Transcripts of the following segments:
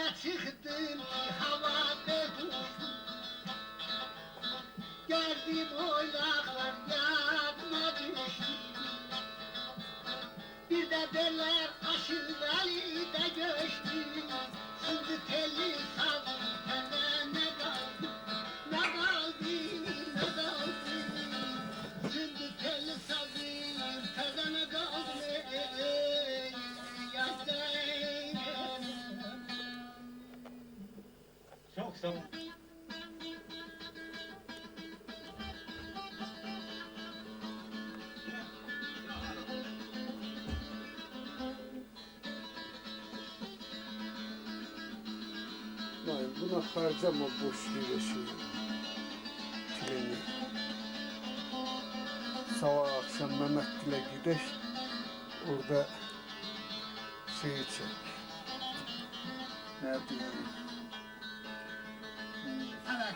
Yola çıktım havada geldim oylaklar yapma düştüm. Bir de derler aşırı da göçtüm. Şimdi telli sazım hele ne kaldı, ne kaldı, ne kaldı. Şimdi telli sazım hele ne kaldı, yaşayın. Çok sağ ol. Lan buna harcama boş yere şeyi. Treni. Sabah akşam Mehmetgil'e gideş. Orada şeyi çek. Ne diyeyim? Evet.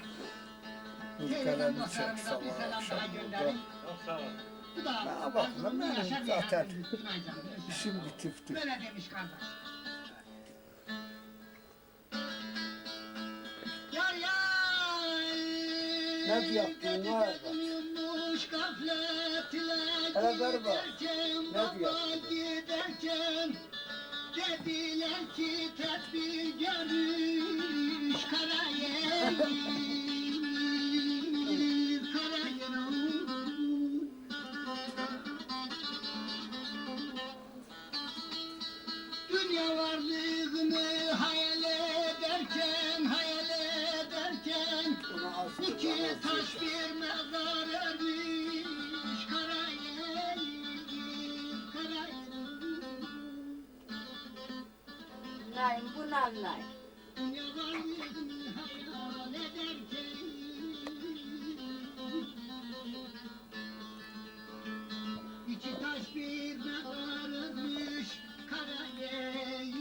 Ülkelerini çek sabah akşam burada. Çok sağ ol. Bu da Ne bak lan benim zaten Günaydın. işim bitifti. Böyle demiş kardeş. Yar yar. Ne diyorsun, ne var? Uyumuş gafletler Hele ver bak. giderken, Ne baba diyorsun? giderken dediler ki tedbir görmüş karayel. Dünya varlığını hayal ederken, hayal ederken Buna az İki kullanmaz taş yeter. bir mezar örmüş karayel, karayel. Naim bunlar naim. Dünya varlığını hayal ederken İki taş bir mezar örmüş karayel.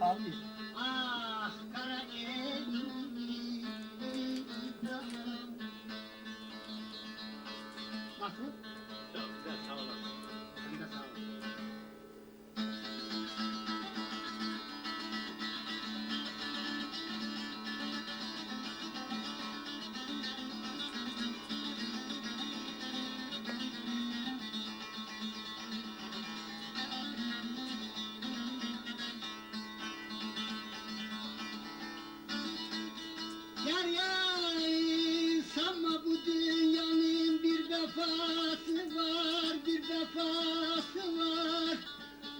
Abi. Ah karayel. Nasıl? Çok güzel sağ olasın. Sen de sağ ol. Yar yar sanma bu dünyanın bir vefası var, bir vefası var.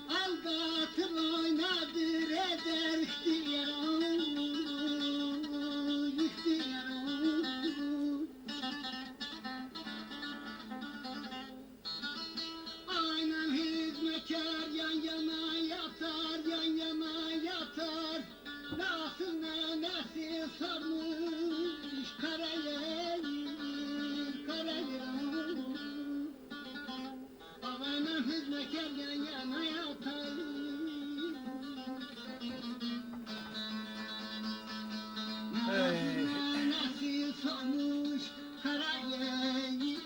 Aldatır oynadır eder ihtiyar, ihtiyar. Aynen hizmetkar yan yana yatar, yan yana yatar. Nasıl nenesi sarmış karayel, karayel. Aynen hizmetkar yan yana yatar. Hey. Nenesi sarmış karayel.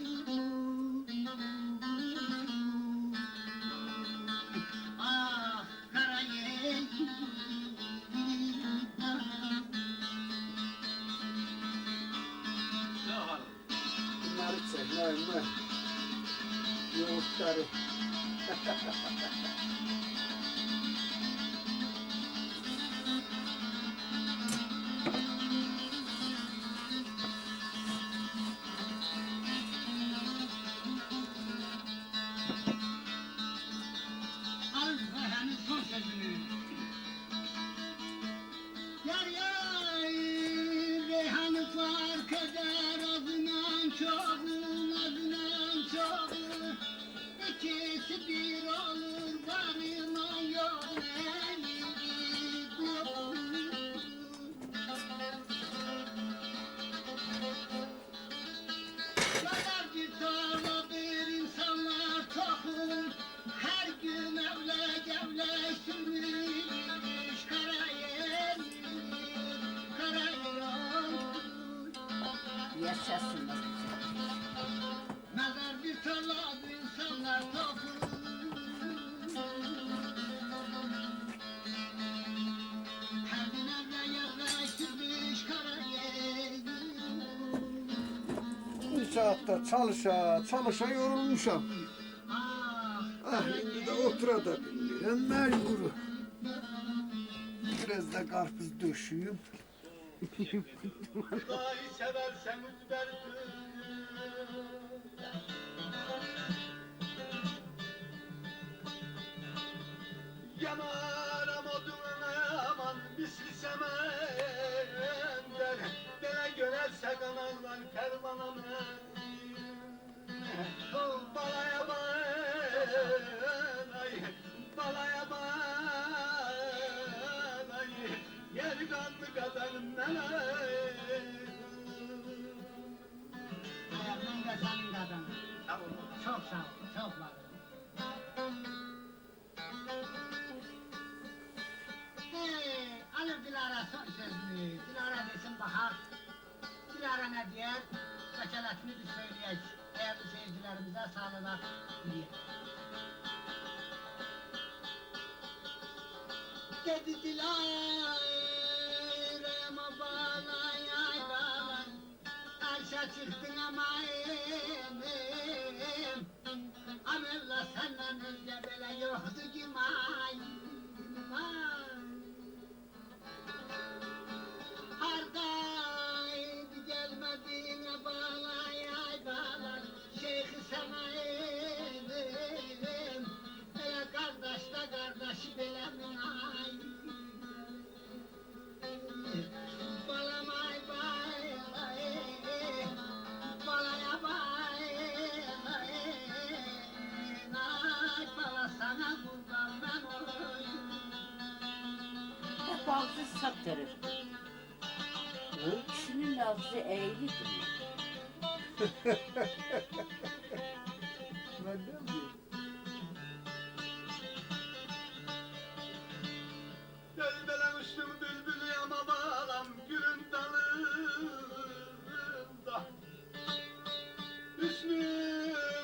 Ah karayel. Sağ ol. Bunları çek. Ne? Yoğurtları. Al Reyhan'ın son sözünü. Yar yar Reyhan'ı fark eder azından çoğun, azından çoğun. İkisi bir olur varına yok kadar bir tarladır insanlar tohum. Her gün evle gevle sürmüş karayel, karayel. Yaşasın. Mezar bir tarladır insanlar tohum. saatte çalışa yorulmuşam. Ah şimdi de otura da bilmiyorum mecburu. Biraz da karpuz döşüyüm. Dahi seversen üzbersin. Yanarım odununa aman misli semender. Dele görerse kanarlar kervanım. Balaya balay, balaya balay. Yer kanlı kadarım Ayağımın da senin kadın. Sağ olun. Çok sağ ol, çok var. Alır Dilara son sözünü. Dilara desin bakar. Dilara ne diyer? Kaçalatını bir söyleyecek. Değerli seyircilerimize sağlık diye. Dedi Dilara'ma bağlay ay bağlay. Arşa çıktın ama emim. Amevla senden önce böyle yoktu ki may. Hardaydı gelmediğine bağlay ay bağlay. Şeyhi sana emim. Böyle kardeşle kardeşi böyle mi ay? Balam ay bay bay, balaya bay bay, ay bala sana kurban ben olayım. Hep ağzı saptırır. Kişinin ağzı eğridir. Ben de mi? Bülbüle uçtum bülbülü ama bağlam gülün dalında. Üstüm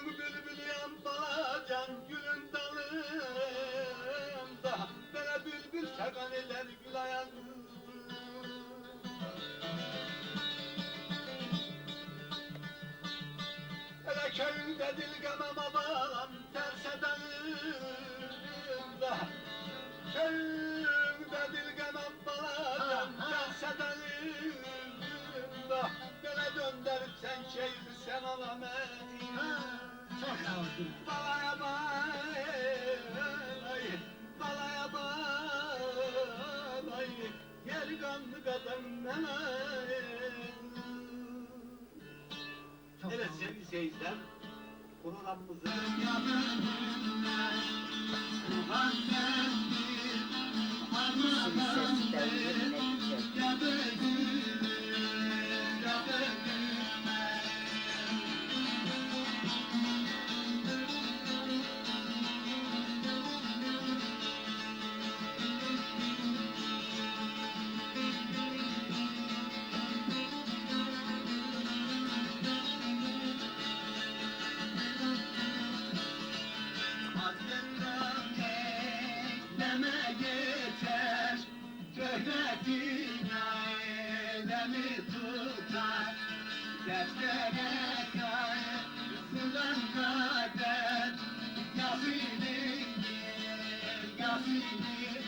bülbülü yan balacan gülün dalında. Bana bülbül şakan eder gül ayağında. Hele köyünde dilgamama bağlam terse dalında. Köyümde dilgamam balacan terse dalında. Bana döndürüp sen şeyhi sen alamadın. Çok sağ ol Dilara. Balaya balay, balaya balay. Yer kanlı kadın Evet sevgili seyirciler, programımızı Sesi de dinleteceğim. Deme geçer, şöhretin ailemi tutar. Deftere kay, sudan kader, gafilin gafilin.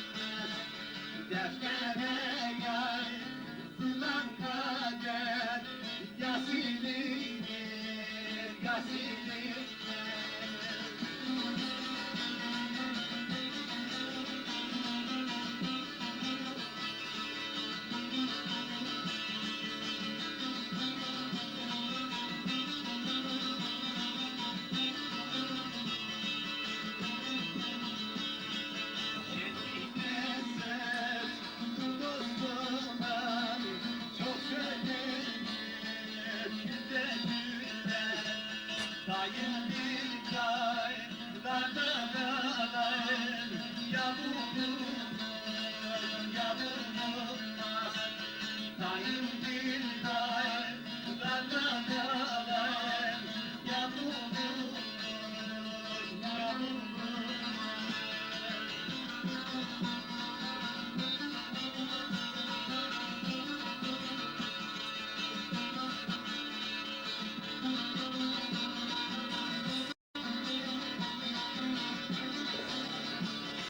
Deftere kay, sudan kader, gafilin gafilin. Dayı